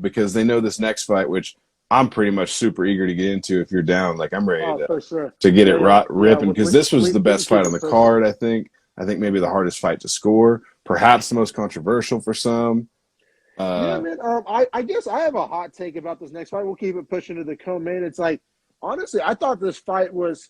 because they know this next fight, which I'm pretty much super eager to get into. If you're down, like I'm ready Oh, for sure. to get it Yeah, ripping, because this was the we can best fight keep on it the pushing. card. I think maybe the hardest fight to score, perhaps the most controversial for some. Yeah, man. I guess I have a hot take about this next fight. We'll keep it pushing to the co-main. It's like, honestly, I thought this fight was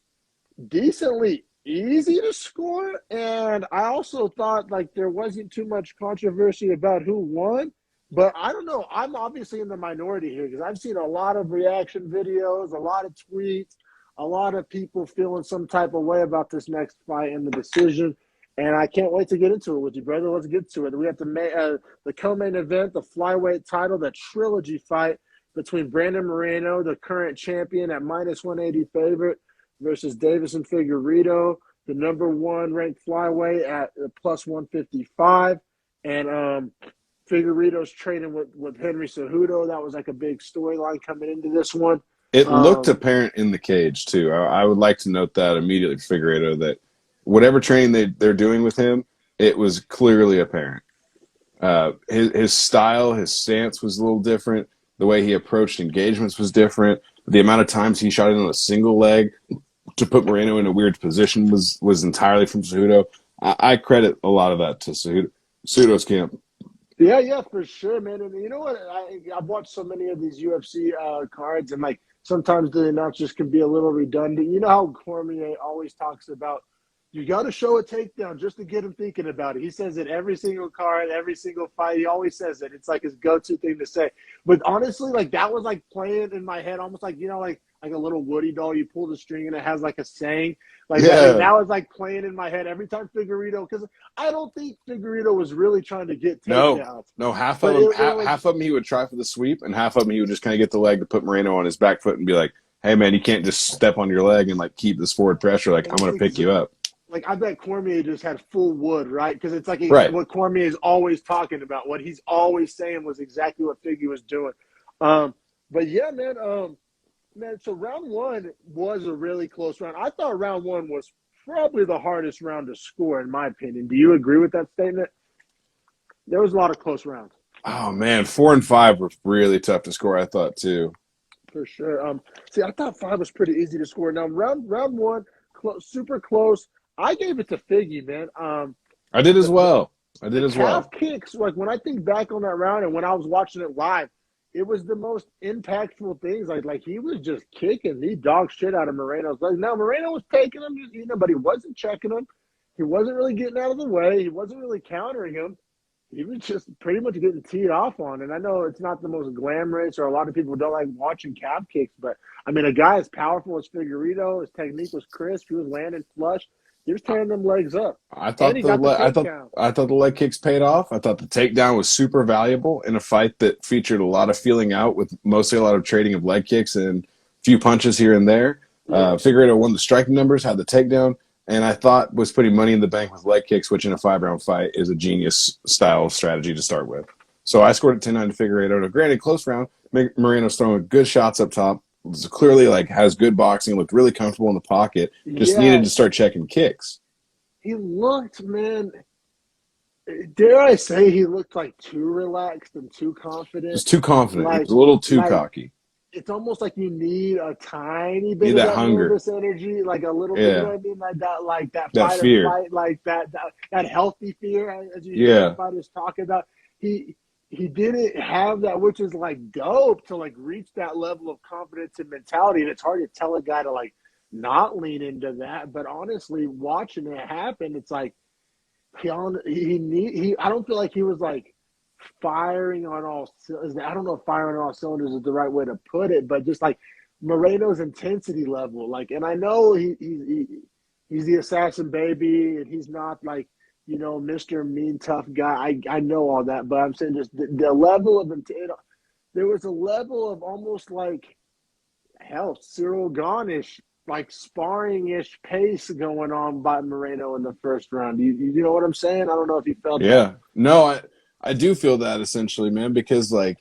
decently easy to score, and I also thought like there wasn't too much controversy about who won. But I don't know. I'm obviously in the minority here because I've seen a lot of reaction videos, a lot of tweets, a lot of people feeling some type of way about this next fight and the decision. And I can't wait to get into it with you, brother. Let's get to it. We have the co-main event, the flyweight title, the trilogy fight between Brandon Moreno, the current champion at minus 180 favorite, versus Deiveson Figueiredo, the number one ranked flyweight at plus 155. And Figueiredo's training with Henry Cejudo. That was like a big storyline coming into this one. It looked apparent in the cage too. I would like to note that immediately for Figueiredo, that whatever training they're doing with him, it was clearly apparent. His style, his stance was a little different. The way he approached engagements was different. The amount of times he shot it on a single leg to put Moreno in a weird position was entirely from Cejudo. I credit a lot of that to Cejudo's camp. Yeah, for sure, man. And you know what? I've watched so many of these UFC cards, and like sometimes the announcers can be a little redundant. You know how Cormier always talks about you got to show a takedown just to get him thinking about it. He says it every single card, every single fight. He always says it. It's like his go-to thing to say. But honestly, like that was like playing in my head, almost like like a little Woody doll. You pull the string and it has like a saying. Like that was like playing in my head every time Figueiredo, because I don't think Figueiredo was really trying to get takedowns. No, half of them he would try for the sweep, and half of them he would just kind of get the leg to put Moreno on his back foot and be like, "Hey man, you can't just step on your leg and like keep this forward pressure. Like I'm gonna pick you up." Like I bet Cormier just had full wood, right? Because it's like what Cormier is always talking about. What he's always saying was exactly what Figgy was doing. But yeah, man. So round one was a really close round. I thought round one was probably the hardest round to score, in my opinion. Do you agree with that statement? There was a lot of close rounds. Oh man, 4 and 5 were really tough to score. I thought too. For sure. See, I thought 5 was pretty easy to score. Now round one, super close. I gave it to Figgy, man. I did as well. Calf kicks, like when I think back on that round and when I was watching it live, it was the most impactful things. Like he was just kicking the dog shit out of Moreno's legs. Now Moreno was taking him, but he wasn't checking him. He wasn't really getting out of the way. He wasn't really countering him. He was just pretty much getting teed off on. And I know it's not the most glamorous, or a lot of people don't like watching calf kicks, but I mean, a guy as powerful as Figueiredo, his technique was crisp. He was landing flush. He was tearing them legs up. I thought the leg kicks paid off. I thought the takedown was super valuable in a fight that featured a lot of feeling out, with mostly a lot of trading of leg kicks and a few punches here and there. Yeah. Figueiredo won the striking numbers, had the takedown, and I thought was putting money in the bank with leg kicks, which in a 5-round fight is a genius style strategy to start with. So I scored at 10-9 to Figueiredo. Granted, close round. Moreno's throwing good shots up top. Was clearly has good boxing, looked really comfortable in the pocket, just needed to start checking kicks. He looked, man, dare I say he looked like too relaxed and too confident. He's too confident. He was a little too cocky. It's almost like you need a tiny bit of that nervous energy, like a little bit, you know what I mean? Like that fight fear. or flight, like that healthy fear, as you hear fighters talk about. He didn't have that, which is like dope to like reach that level of confidence and mentality. And it's hard to tell a guy to like not lean into that. But honestly, watching it happen, it's like I don't feel like he was like firing on all cylinders. I don't know if firing on all cylinders is the right way to put it, but just like Moreno's intensity level. Like, and I know he's the assassin baby, and he's not like, Mr. Mean Tough guy. I know all that, but I'm saying just the level of there was a level of almost like Cyril Gane-ish, like sparring-ish pace going on by Moreno in the first round. You know what I'm saying? I don't know if you felt that. Yeah. No, I do feel that essentially, man, because like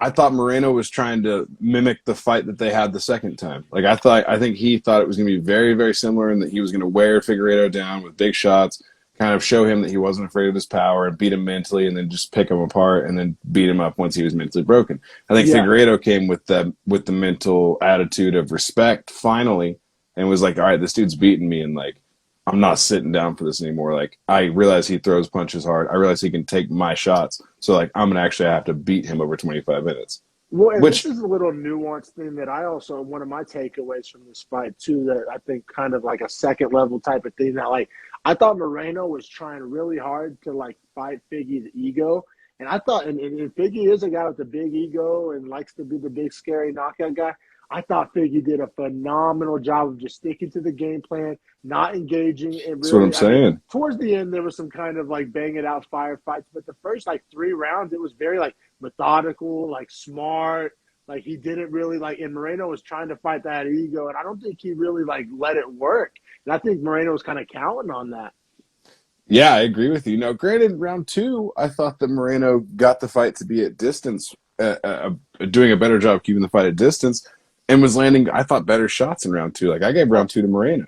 I thought Moreno was trying to mimic the fight that they had the second time. Like I think he thought it was going to be very, very similar, and that he was going to wear Figueiredo down with big shots, kind of show him that he wasn't afraid of his power and beat him mentally, and then just pick him apart and then beat him up once he was mentally broken. I think Yeah. Figueiredo came with the mental attitude of respect finally, and was like, all right, this dude's beating me, and like, I'm not sitting down for this anymore. Like, I realize he throws punches hard. I realize he can take my shots. So like, I'm gonna actually have to beat him over 25 minutes. Well, and this Which is a little nuanced thing that I also, one of my takeaways from this fight too, that I think kind of like a second level type of thing that like, I thought Moreno was trying really hard to like fight Figgy's ego. And I thought, and Figgy is a guy with a big ego and likes to be the big scary knockout guy. I thought Figgy did a phenomenal job of just sticking to the game plan, not engaging, and that's what I'm really, I mean, saying. towards the end there was some kind of like bang it out firefights, but the first like 3 rounds it was very like methodical, like smart. Like he didn't really like, and Moreno was trying to fight that ego, and I don't think he really like let it work. And I think Moreno was kind of counting on that. Yeah, I agree with you. Now, granted, round two, I thought that Moreno got the fight to be at distance, doing a better job keeping the fight at distance, and was landing, I thought, better shots in round two. Like, I gave round two to Moreno.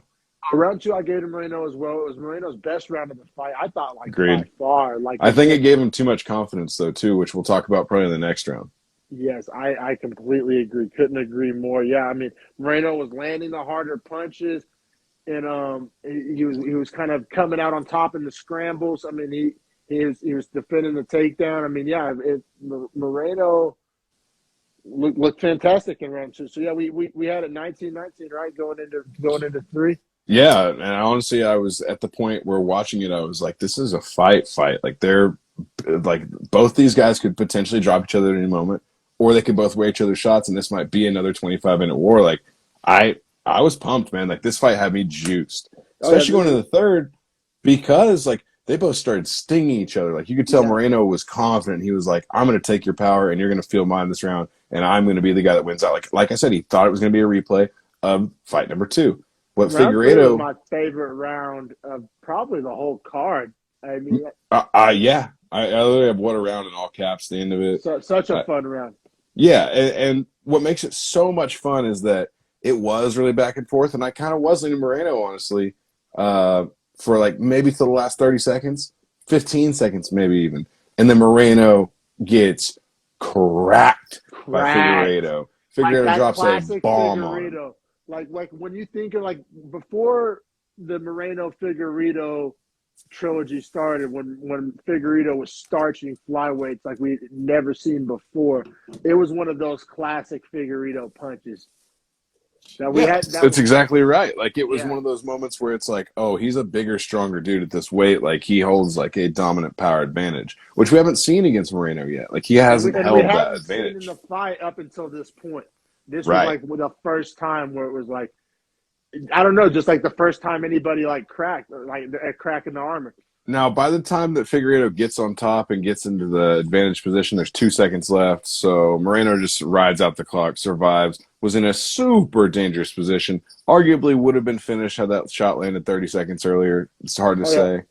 Round two, I gave to Moreno as well. It was Moreno's best round of the fight. I thought, like by Agreed. far, like I think it gave him too much confidence, though, too, which we'll talk about probably in the next round. yes, I completely agree. Couldn't agree more. Yeah, I mean Moreno was landing the harder punches, and he was kind of coming out on top in the scrambles. I mean he was defending the takedown. I mean yeah, Moreno looked fantastic in round two. So yeah, we had it 19-19 right going into three. Yeah, and honestly, I was at the point where watching it, I was like, this is a fight. Like, they're, like, both these guys could potentially drop each other at any moment, or they could both wear each other's shots, and this might be another 25-minute war. Like, I was pumped, man. Like, this fight had me juiced, Oh yeah, especially going to the third, because like they both started stinging each other. Like, you could tell yeah. Moreno was confident. He was like, I'm going to take your power, and you're going to feel mine this round, and I'm going to be the guy that wins out. Like I said, he thought it was going to be a replay of fight number two. What Round three was Figueiredo, my favorite round of probably the whole card. I mean, yeah, I literally have "what a round" in all caps. The end of it, such a fun round. yeah, and what makes it so much fun is that it was really back and forth, and I kind of was leaning Moreno, honestly, for like maybe to the last 30 seconds, 15 seconds, maybe even, and then Moreno gets cracked by Figueiredo. Like Figueiredo that drops a classic bomb on him. Figueiredo. Like when you think of like before the Moreno Figueiredo trilogy started, when Figueiredo was starching flyweights like we'd never seen before, it was one of those classic Figueiredo punches that we Yeah, had. that's exactly right. Like, it was Yeah, one of those moments where it's like, oh, he's a bigger, stronger dude at this weight. Like, he holds like a dominant power advantage, which we haven't seen against Moreno yet. Like, he hasn't and we held that hadn't seen in advantage. the fight up until this point. This was Right. like the first time where it was like, I don't know, just like the first time anybody like cracked, like a crack in the armor. Now, by the time that Figueiredo gets on top and gets into the advantage position, there's 2 seconds left. So Moreno just rides out the clock, survives, was in a super dangerous position. Arguably would have been finished had that shot landed 30 seconds earlier. It's hard to Oh yeah, say.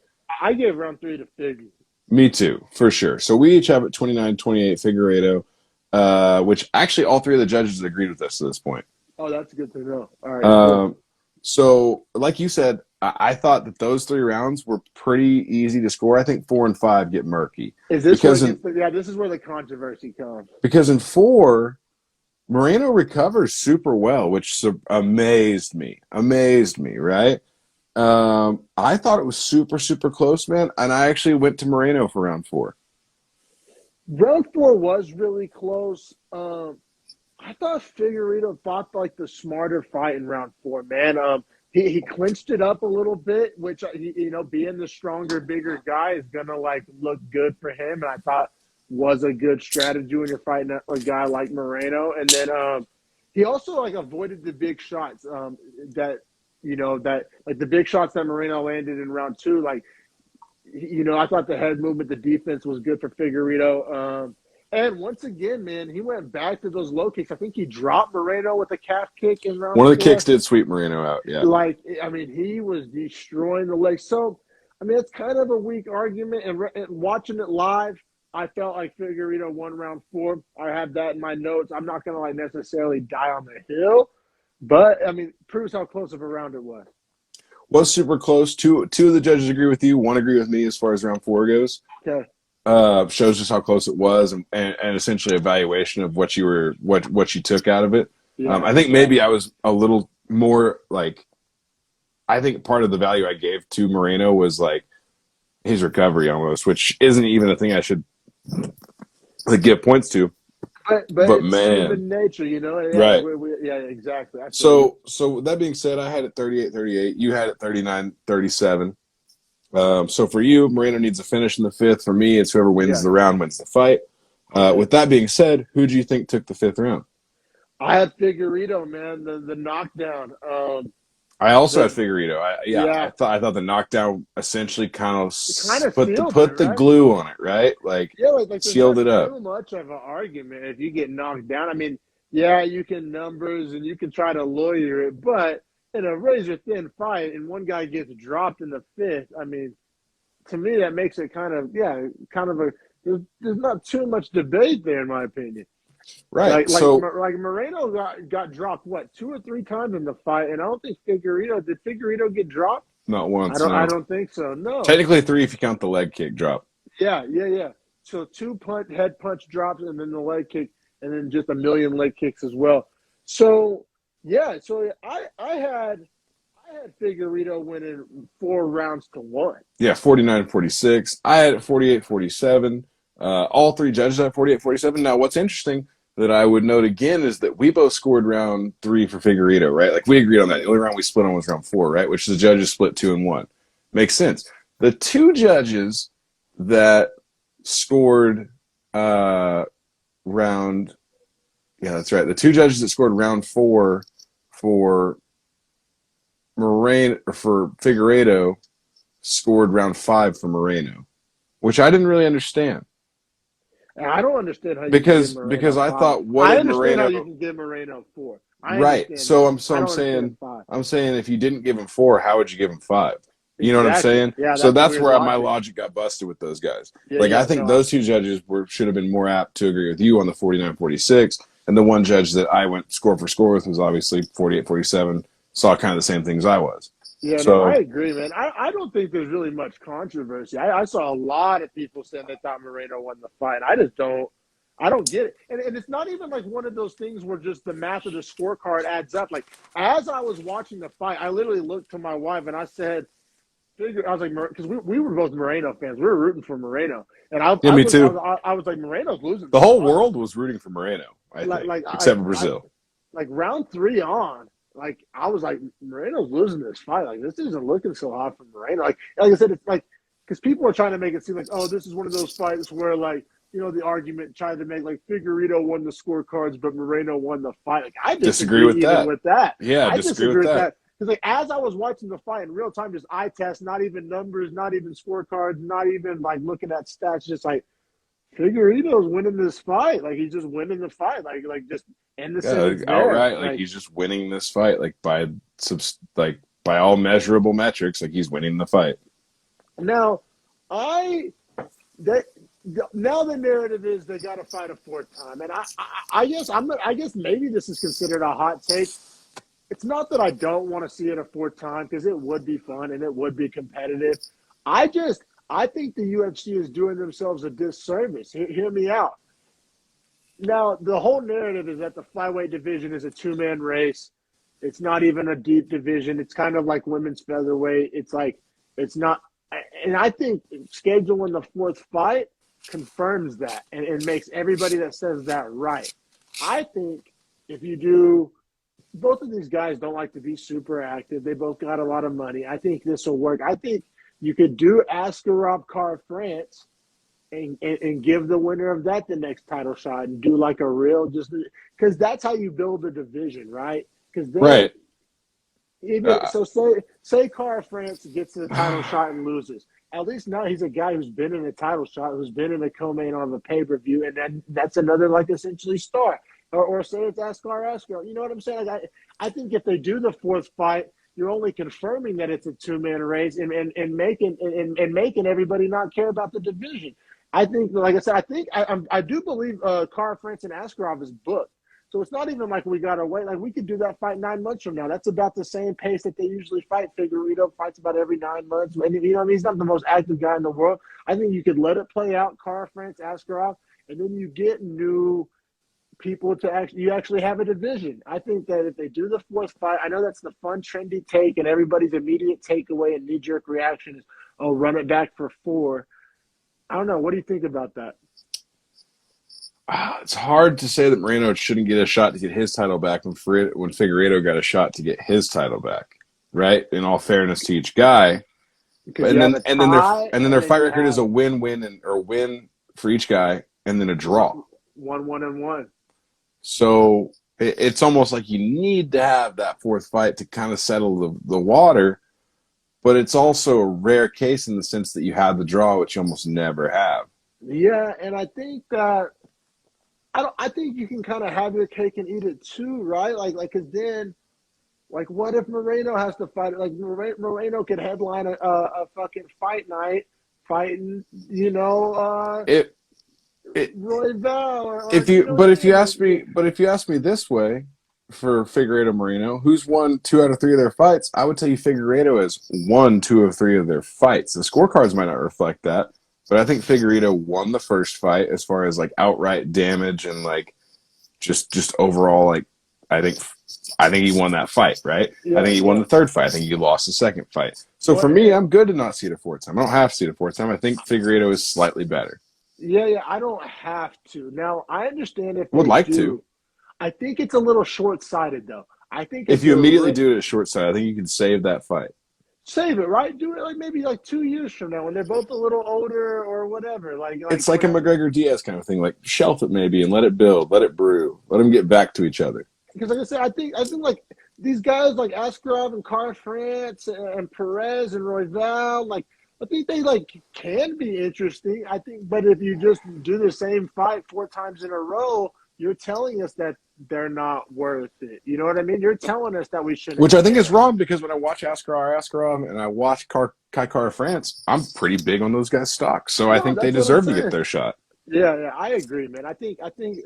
I gave round three to Figgy. Me too, for sure. So we each have it 29-28 Figueiredo, which actually all three of the judges agreed with us to this point. Oh, that's good to know. All right, cool. So, like you said, I thought that those 3 rounds were pretty easy to score. I think 4 and 5 get murky. Is this because where this is where the controversy comes. because in 4, Moreno recovers super well, which amazed me. Amazed me, right? I thought it was super, super close, man. And I actually went to Moreno for round 4. Round four was really close. I thought Figueiredo fought like the smarter fight in round four, man. He clinched it up a little bit, which being the stronger, bigger guy is gonna like look good for him, and I thought was a good strategy when you're fighting a guy like Moreno. And then he also like avoided the big shots that like the big shots that Moreno landed in round two. Like I thought the head movement, the defense was good for Figueiredo. And once again, man, he went back to those low kicks. I think he dropped Moreno with a calf kick in round One of the four. kicks did sweep Moreno out, yeah. Like, I mean, he was destroying the legs. So, I mean, it's kind of a weak argument. And watching it live, I felt like Figueiredo won round four. I have that in my notes. I'm not going to like necessarily die on the hill, but I mean, proves how close of a round it was. Was super close. Two of the judges agree with you. One agree with me as far as round 4 goes. Okay. Shows just how close it was, and essentially evaluation of what you took out of it. Yeah. I think maybe I was a little more like. I think part of the value I gave to Moreno was like his recovery almost, which isn't even a thing I should like give points to. But But it's man, human nature, you know? Yeah, right. yeah, exactly. So with that being said, I had it 38-38. You had it 39-37. So for you, Moreno needs a finish in the 5th. For me, it's whoever wins Yeah. the round wins the fight. With that being said, who do you think took the 5th round? I had Figueiredo, man, the knockdown. I also had Figueiredo. I Yeah. thought the knockdown essentially kind of put it, the right? glue on it, right? Like, Yeah, like there's sealed not it up. too much of an argument if you get knocked down. I mean, yeah, you can numbers and you can try to lawyer it, but in a razor thin fight and one guy gets dropped in the 5th, I mean, to me that makes it kind of there's not too much debate there in my opinion. Right. Like Moreno got dropped what 2 or 3 times in the fight, and I don't think Figueiredo get dropped? Not once, I no. don't think so. No. Technically 3 if you count the leg kick drop. Yeah. So 2 head punch drops, and then the leg kick, and then just a million leg kicks as well. So yeah, I had Figueiredo winning 4 rounds to 1. Yeah, 49-46. I had it 48-47. All 3 judges had 48-47. Now, what's interesting that I would note again is that we both scored round 3 for Figueiredo, right? Like, we agreed on that. The only round we split on was round 4, right? Which the judges split 2 and 1. Makes sense. The 2 judges that scored round – yeah, that's right. The 2 judges that scored round 4 for Figueiredo scored round 5 for Moreno, which I didn't really understand. I don't understand how you because can give Moreno I 5. thought I understand how you can give Moreno 4. Right. So I'm saying if you didn't give him 4, how would you give him 5? You know what I'm saying? Yeah, so that's weird where logic. My logic got busted with those guys. Yeah, I think those 2 judges should have been more apt to agree with you on the 49-46, and the one judge that I went score for score with was obviously 48-47. Saw kind of the same things I was. Yeah, no, I agree, man. I don't think there's really much controversy. I saw a lot of people saying they thought Moreno won the fight. I don't get it. And it's not even like one of those things where just the math of the scorecard adds up. Like, as I was watching the fight, I literally looked to my wife and I said, I was like, because we were both Moreno fans. We were rooting for Moreno. And me too. I was like, Moreno's losing. The whole world was rooting for Moreno, I think, except for Brazil. Like, round 3 on, like, I was like, Moreno's losing this fight. Like, this isn't looking so hot for Moreno. Like I said, it's like, because people are trying to make it seem like, oh, this is one of those fights where, like, you know, the argument tried to make, like, Figueiredo won the scorecards, but Moreno won the fight. Like, I disagree with that. Yeah, I disagree with that. Because, like, as I was watching the fight in real time, just eye test, not even numbers, not even scorecards, not even, like, looking at stats, just like, Figueiredo's winning this fight. Like, he's just winning the fight. Like just end the sentence there. Outright, like, he's just winning this fight. Like, by all measurable metrics, like, he's winning the fight. Now, now the narrative is they got to fight a 4th time, and I guess maybe this is considered a hot take. It's not that I don't want to see it a 4th time, because it would be fun and it would be competitive. I think the UFC is doing themselves a disservice. Hear me out. Now, the whole narrative is that the flyweight division is a 2-man race. It's not even a deep division. It's kind of like women's featherweight. It's not. And I think scheduling the 4th fight confirms that and makes everybody that says that right. I think if you do, both of these guys don't like to be super active. They both got a lot of money. I think this will work. I think you could do Askarov France and give the winner of that the next title shot and do like a real, just because that's how you build a division, right? Because right. So say Cara France gets the title shot and loses. At least now he's a guy who's been in a title shot, who's been in a co-main on the pay-per-view, and then that's another, like, essentially star. Or say it's Askarov. You know what I'm saying? Like, I think if they do the 4th fight, you're only confirming that it's a 2-man race and making everybody not care about the division. I think, like I said, I do believe Cara France and Askarov is booked. So it's not even like we got to wait. Like, we could do that fight 9 months from now. That's about the same pace that they usually fight. Figueiredo fights about every 9 months. And, you know what I mean? He's not the most active guy in the world. I think you could let it play out, Kara-France, Askarov, and then you get new people to actually have a division. I think that if they do the 4th fight, I know that's the fun, trendy take, and everybody's immediate takeaway and knee-jerk reaction is, oh, run it back for 4. I don't know. What do you think about that? It's hard to say that Moreno shouldn't get a shot to get his title back when Figueiredo got a shot to get his title back, right? In all fairness to each guy, and then their fight record is a win or win for each guy, and then a draw. 1-1-1. So it's almost like you need to have that 4th fight to kind of settle the water, but it's also a rare case in the sense that you have the draw, which you almost never have. Yeah, and I think that I think you can kind of have your cake and eat it too, right? Because then, like, what if Moreno has to fight? Like, Moreno could headline a fucking fight night, fighting, Royval. If you ask me this way, for Figueiredo Moreno, who's won 2 out of 3 of their fights, I would tell you Figueiredo has won 2 of 3 of their fights. The scorecards might not reflect that, but I think Figueiredo won the first fight as far as like outright damage and like just overall, like I think he won that fight, right? Yeah, I think he won the 3rd fight. I think he lost the 2nd fight. So for me, I'm good to not see it a 4th time. I don't have to see it a 4th time. I think Figueiredo is slightly better. Yeah, I don't have to. Now, I understand if would like to. I think it's a little short-sighted, though. I think if you immediately do it at short-sighted, I think you can save that fight. Save it, right? Do it like maybe like 2 years from now when they're both a little older or whatever. It's like a McGregor-Diaz kind of thing. Like, shelf it maybe and let it build, let it brew, let them get back to each other. Because like I said, I think like these guys like Askarov and Kara-France and Perez and Royval, like I think they like can be interesting. I think, but if you just do the same fight 4 times in a row, you're telling us that they're not worth it. You know what I mean? You're telling us that we shouldn't. Which I think is wrong, because when I watch Askarov and I watch Kara-France, I'm pretty big on those guys' stocks. So I think they deserve to get their shot. Yeah, I agree, man. I think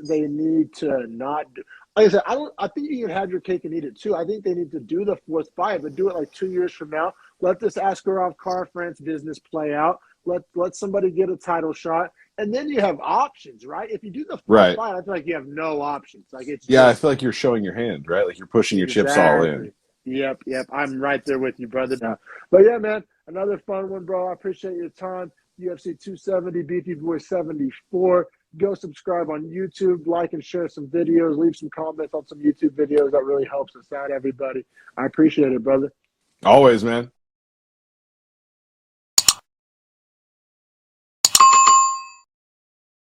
they need to not do, like I said, I think you can have your cake and eat it too. I think they need to do the 4th fight, but do it like 2 years from now. Let this Askarov Kara-France business play out. Let somebody get a title shot. And then you have options, right? If you do the 4th fight, I feel like you have no options. Like I feel like you're showing your hand, right? Like you're pushing your chips all in. Yep. I'm right there with you, brother. Now, but yeah, man, another fun one, bro. I appreciate your time. UFC 270, Beefy Boys 74. Go subscribe on YouTube, like and share some videos, leave some comments on some YouTube videos. That really helps us out, everybody. I appreciate it, brother. Always, man.